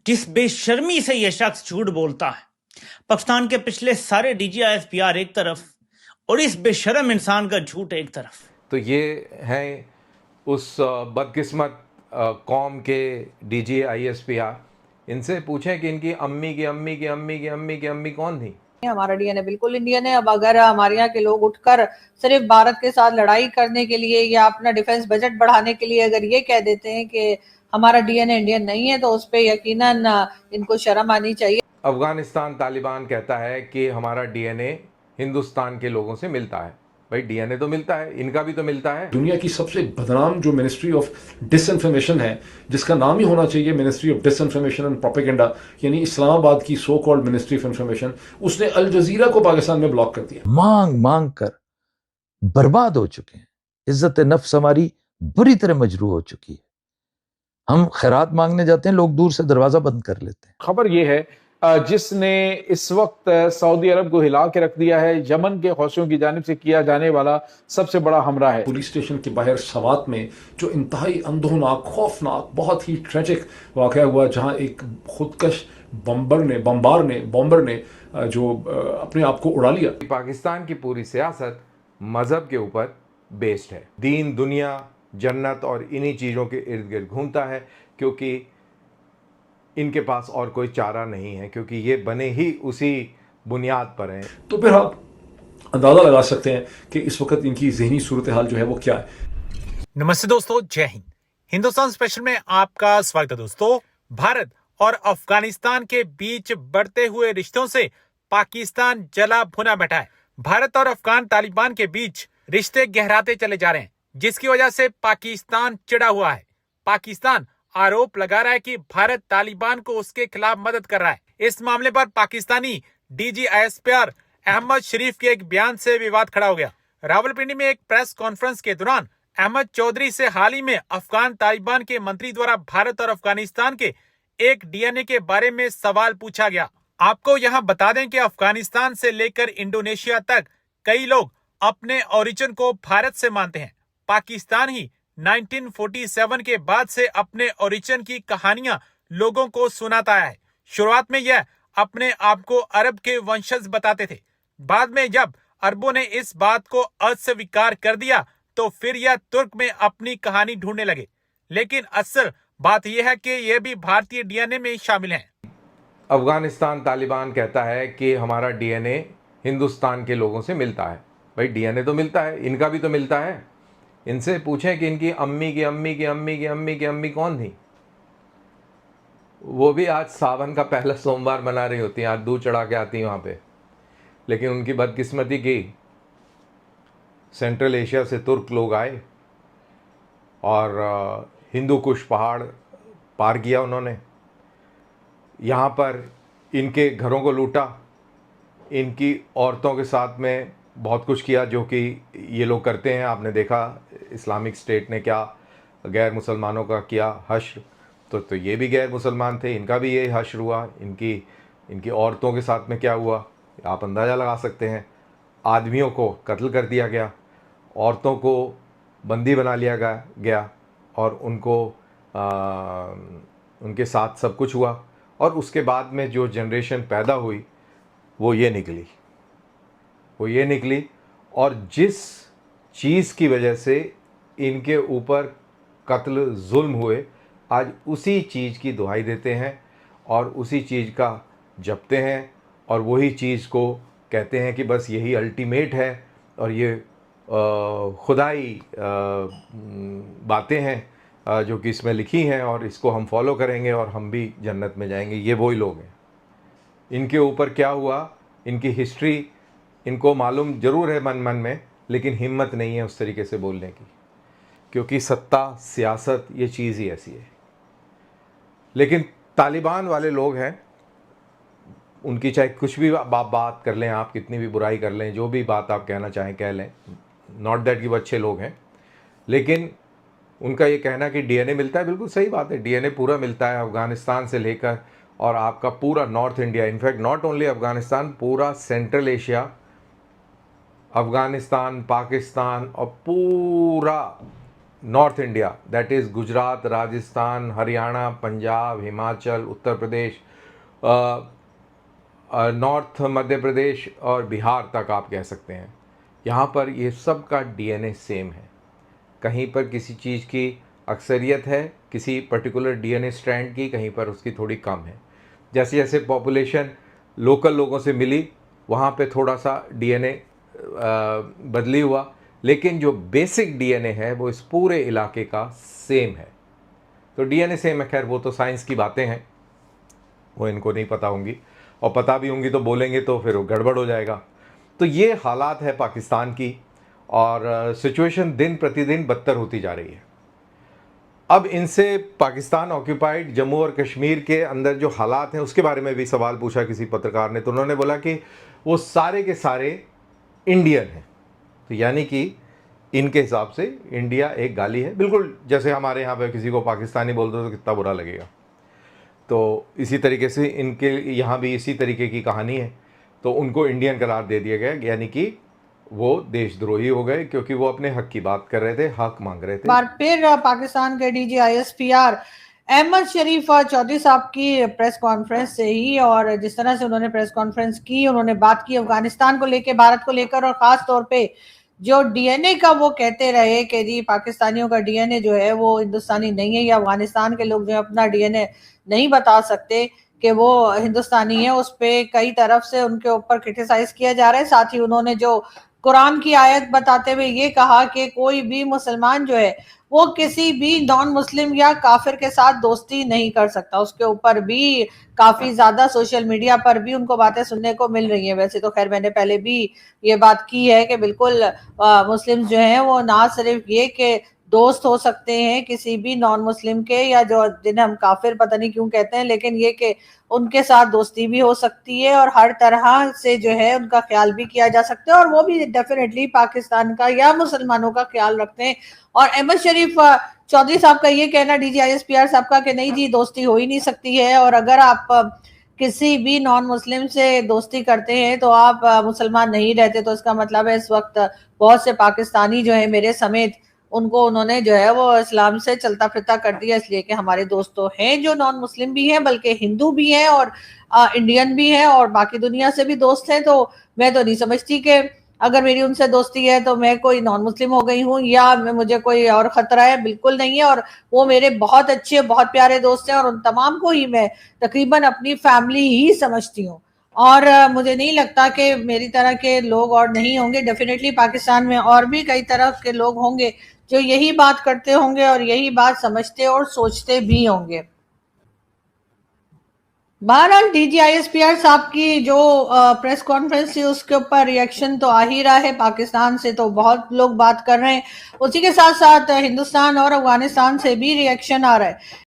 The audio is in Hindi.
किस बेशर्मी से यह शख्स झूठ बोलता है। पाकिस्तान के पिछले सारे DGISPR एक तरफ और इस बेशर्म इंसान का झूठ एक तरफ। तो ये हैं उस बदकिस्मत कौम के DGISPR। इनसे पूछें कि इनकी अम्मी की अम्मी की अम्मी की अम्मी की अम्मी कौन थी। हमारा डीएनए बिल्कुल इंडियन है। अब अगर हमारे यहाँ के लोग उठकर सिर्फ भारत के साथ लड़ाई करने के लिए या अपना डिफेंस बजट बढ़ाने के लिए अगर ये कह देते हैं कि हमारा डीएनए इंडियन नहीं है, तो उस पर यकीनन इनको शर्म आनी चाहिए। अफगानिस्तान तालिबान कहता है कि हमारा डीएनए हिंदुस्तान के लोगों से मिलता है। भाई डीएनए तो मिलता है, इनका भी तो मिलता है। दुनिया की सबसे बदनाम जो मिनिस्ट्री ऑफ डिसइंफॉर्मेशन है, जिसका नाम ही होना चाहिए ministry of disinformation and propaganda, यानी इस्लामाबाद की so called ministry of information, उसने अल जजीरा को पाकिस्तान में ब्लॉक कर दिया। मांग मांग कर बर्बाद हो चुके हैं। इज्जत नफ्स हमारी बुरी तरह मजरूह हो चुकी है। हम खैरात मांगने जाते हैं, लोग दूर से दरवाजा बंद कर लेते हैं। खबर यह है जिसने इस वक्त सऊदी अरब को हिला के रख दिया है, यमन के हौसियों की जानिब से किया जाने वाला सबसे बड़ा हमला है। पुलिस स्टेशन के बाहर सवात में जो इंतहाई अंधोनाक, खौफनाक, बहुत ही ट्रेजिक वाकया हुआ, जहां एक खुदकश बॉम्बर ने जो अपने आप को उड़ा लिया। पाकिस्तान की पूरी सियासत मजहब के ऊपर बेस्ड है। दीन, दुनिया, जन्नत और इन्हीं चीज़ों के इर्द गिर्द घूमता है, क्योंकि इनके पास और कोई चारा नहीं है, क्योंकि ये बने ही उसी बुनियाद पर हैं। तो फिर आप अंदाजा लगा सकते हैं कि इस वक्त इनकी ज़हनी सूरत हाल जो है वो क्या है। नमस्ते दोस्तों, जय हिंद। हिंदुस्तान स्पेशल में आपका स्वागत है। दोस्तों, भारत और अफगानिस्तान के बीच बढ़ते हुए रिश्तों से पाकिस्तान जला भुना बैठा है। भारत और अफगान तालिबान के बीच रिश्ते गहराते चले जा रहे हैं, जिसकी वजह से पाकिस्तान चिढ़ा हुआ है। पाकिस्तान आरोप लगा रहा है कि भारत तालिबान को उसके खिलाफ मदद कर रहा है। इस मामले पर पाकिस्तानी DGISPR अहमद शरीफ के एक बयान से विवाद खड़ा हो गया। रावलपिंडी में एक प्रेस कॉन्फ्रेंस के दौरान अहमद चौधरी से हाल ही में अफगान तालिबान के मंत्री द्वारा भारत और अफगानिस्तान के एक डीएनए के बारे में सवाल पूछा गया। आपको यहां बता दें कि अफगानिस्तान से लेकर इंडोनेशिया तक कई लोग अपने ओरिजिन को भारत से मानते हैं। पाकिस्तान ही 1947 के बाद से अपने ओरिजिन की कहानियां लोगों को सुनाता है। शुरुआत में यह अपने आप को अरब के वंशज बताते थे। बाद में जब अरबों ने इस बात को अस्वीकार कर दिया, तो फिर यह तुर्क में अपनी कहानी ढूंढने लगे। लेकिन असल बात यह है कि यह भी भारतीय डीएनए में शामिल हैं। अफगानिस्तान तालिबान कहता है कि हमारा डीएनए हिंदुस्तान के लोगों से मिलता है। भाई डीएनए तो मिलता है, इनका भी तो मिलता है। इनसे पूछें कि इनकी अम्मी की अम्मी की अम्मी की अम्मी की अम्मी कौन थी। वो भी आज सावन का पहला सोमवार मना रही होती हैं, आज दूध चढ़ा के आती हैं वहाँ पे। लेकिन उनकी बदकिस्मती की सेंट्रल एशिया से तुर्क लोग आए और हिंदू कुश पहाड़ पार किया उन्होंने। यहाँ पर इनके घरों को लूटा, इनकी औरतों के साथ में बहुत कुछ किया, जो कि ये लोग करते हैं। आपने देखा इस्लामिक स्टेट ने क्या गैर मुसलमानों का किया, हश्र। तो ये भी गैर मुसलमान थे, इनका भी ये हश्र हुआ। इनकी औरतों के साथ में क्या हुआ आप अंदाज़ा लगा सकते हैं। आदमियों को कत्ल कर दिया गया, औरतों को बंदी बना लिया गया और उनके साथ सब कुछ हुआ। और उसके बाद में जो जनरेशन पैदा हुई वो ये निकली। और जिस चीज़ की वजह से इनके ऊपर कत्ल जुल्म हुए, आज उसी चीज़ की दुहाई देते हैं और उसी चीज़ का जपते हैं और वही चीज़ को कहते हैं कि बस यही अल्टीमेट है और ये खुदाई बातें हैं जो कि इसमें लिखी हैं और इसको हम फॉलो करेंगे और हम भी जन्नत में जाएंगे। ये वही लोग हैं। इनके ऊपर क्या हुआ, इनकी हिस्ट्री इनको मालूम ज़रूर है मन में, लेकिन हिम्मत नहीं है उस तरीके से बोलने की, क्योंकि सत्ता, सियासत ये चीज़ ही ऐसी है। लेकिन तालिबान वाले लोग हैं, उनकी चाहे कुछ भी बात कर लें आप, कितनी भी बुराई कर लें, जो भी बात आप कहना चाहें कह लें, नॉट दैट कि वो अच्छे लोग हैं, लेकिन उनका ये कहना कि डीएनए मिलता है, बिल्कुल सही बात है। डीएनए पूरा मिलता है, अफ़गानिस्तान से लेकर और आपका पूरा north India, in fact not only Afghanistan, पूरा सेंट्रल एशिया, अफ़गानिस्तान, पाकिस्तान और पूरा north India, that is Gujarat, Rajasthan, Haryana, Punjab, Himachal, Uttar Pradesh, north Madhya Pradesh और बिहार तक आप कह सकते हैं, यहाँ पर ये सब का डीएनए सेम है। कहीं पर किसी चीज़ की अक्सरियत है, किसी पर्टिकुलर डीएनए स्ट्रैंड की, कहीं पर उसकी थोड़ी कम है। जैसे जैसे पॉपुलेशन लोकल लोगों से मिली, वहाँ पे थोड़ा सा डीएनए बदली हुआ, लेकिन जो बेसिक डीएनए है वो इस पूरे इलाके का सेम है। तो डीएनए सेम है, खैर वो तो साइंस की बातें हैं, वो इनको नहीं पता होंगी, और पता भी होंगी तो बोलेंगे तो फिर वो गड़बड़ हो जाएगा। तो ये हालात है पाकिस्तान की, और सिचुएशन दिन प्रतिदिन बदतर होती जा रही है। अब इनसे पाकिस्तान ऑक्यूपाइड जम्मू और कश्मीर के अंदर जो हालात हैं उसके बारे में भी सवाल पूछा किसी पत्रकार ने, तो उन्होंने बोला कि वो सारे के सारे इंडियन हैं। तो यानी कि इनके हिसाब से इंडिया एक गाली है, बिल्कुल जैसे हमारे यहाँ पे किसी को पाकिस्तानी बोल दो तो कितना बुरा लगेगा। तो इसी तरीके से इनके यहाँ भी इसी तरीके की कहानी है। तो उनको इंडियन करार दे दिया गया, यानी कि वो देशद्रोही हो गए, क्योंकि वो अपने हक की बात कर रहे थे, हक मांग रहे थे। बार फिर पाकिस्तान के डीजी ISPR अहमद शरीफ चौधरी साहब की प्रेस कॉन्फ्रेंस से ही, और जिस तरह से उन्होंने प्रेस कॉन्फ्रेंस की, उन्होंने बात की अफगानिस्तान को लेकर, भारत को लेकर, और खास तौर पे जो डीएनए का वो कहते रहे कि जी पाकिस्तानियों का डीएनए जो है वो हिंदुस्तानी नहीं है, या अफगानिस्तान के लोग जो है अपना डीएनए नहीं बता सकते कि वो हिंदुस्तानी है। उस पे कई तरफ से उनके ऊपर क्रिटिसाइज किया जा रहा है। साथ ही उन्होंने जो कुरान की आयत बताते हुए ये कहा कि कोई भी मुसलमान जो है वो किसी भी नॉन मुस्लिम या काफिर के साथ दोस्ती नहीं कर सकता। उसके ऊपर भी काफी ज्यादा सोशल मीडिया पर भी उनको बातें सुनने को मिल रही हैं। वैसे तो खैर मैंने पहले भी ये बात की है कि बिल्कुल मुस्लिम जो हैं वो ना सिर्फ ये कि दोस्त हो सकते हैं किसी भी नॉन मुस्लिम के, या जो जिन्हें हम काफिर पता नहीं क्यों कहते हैं, लेकिन ये कि उनके साथ दोस्ती भी हो सकती है और हर तरह से जो है उनका ख्याल भी किया जा सकता है, और वो भी डेफिनेटली पाकिस्तान का या मुसलमानों का ख्याल रखते हैं। और अहमद शरीफ चौधरी साहब का ये कहना, डीजी ISPR साहब का, कि नहीं जी दोस्ती हो ही नहीं सकती है, और अगर आप किसी भी नॉन मुस्लिम से दोस्ती करते हैं तो आप मुसलमान नहीं रहते। तो इसका मतलब है इस वक्त बहुत से पाकिस्तानी जो है मेरे समेत, उनको उन्होंने जो है वो इस्लाम से चलता फिरता कर दिया, इसलिए कि हमारे दोस्त तो हैं जो नॉन मुस्लिम भी हैं, बल्कि हिंदू भी हैं और इंडियन भी हैं और बाकी दुनिया से भी दोस्त हैं। तो मैं तो नहीं समझती कि अगर मेरी उनसे दोस्ती है तो मैं कोई नॉन मुस्लिम हो गई हूँ या मुझे कोई और खतरा है, बिल्कुल नहीं है। और वो मेरे बहुत अच्छे बहुत प्यारे दोस्त हैं और उन तमाम को ही मैं तकरीबन अपनी फैमिली ही समझती हूँ। और मुझे नहीं लगता कि मेरी तरह के लोग और नहीं होंगे। डेफिनेटली पाकिस्तान में और भी कई तरह के लोग होंगे जो यही बात करते होंगे और यही बात समझते और सोचते भी होंगे। बहरहाल डीजी ISPR साहब की जो प्रेस कॉन्फ्रेंस थी उसके ऊपर रिएक्शन तो आ ही रहा है। पाकिस्तान से तो बहुत लोग बात कर रहे हैं, उसी के साथ साथ हिंदुस्तान और अफगानिस्तान से भी रिएक्शन आ रहा है।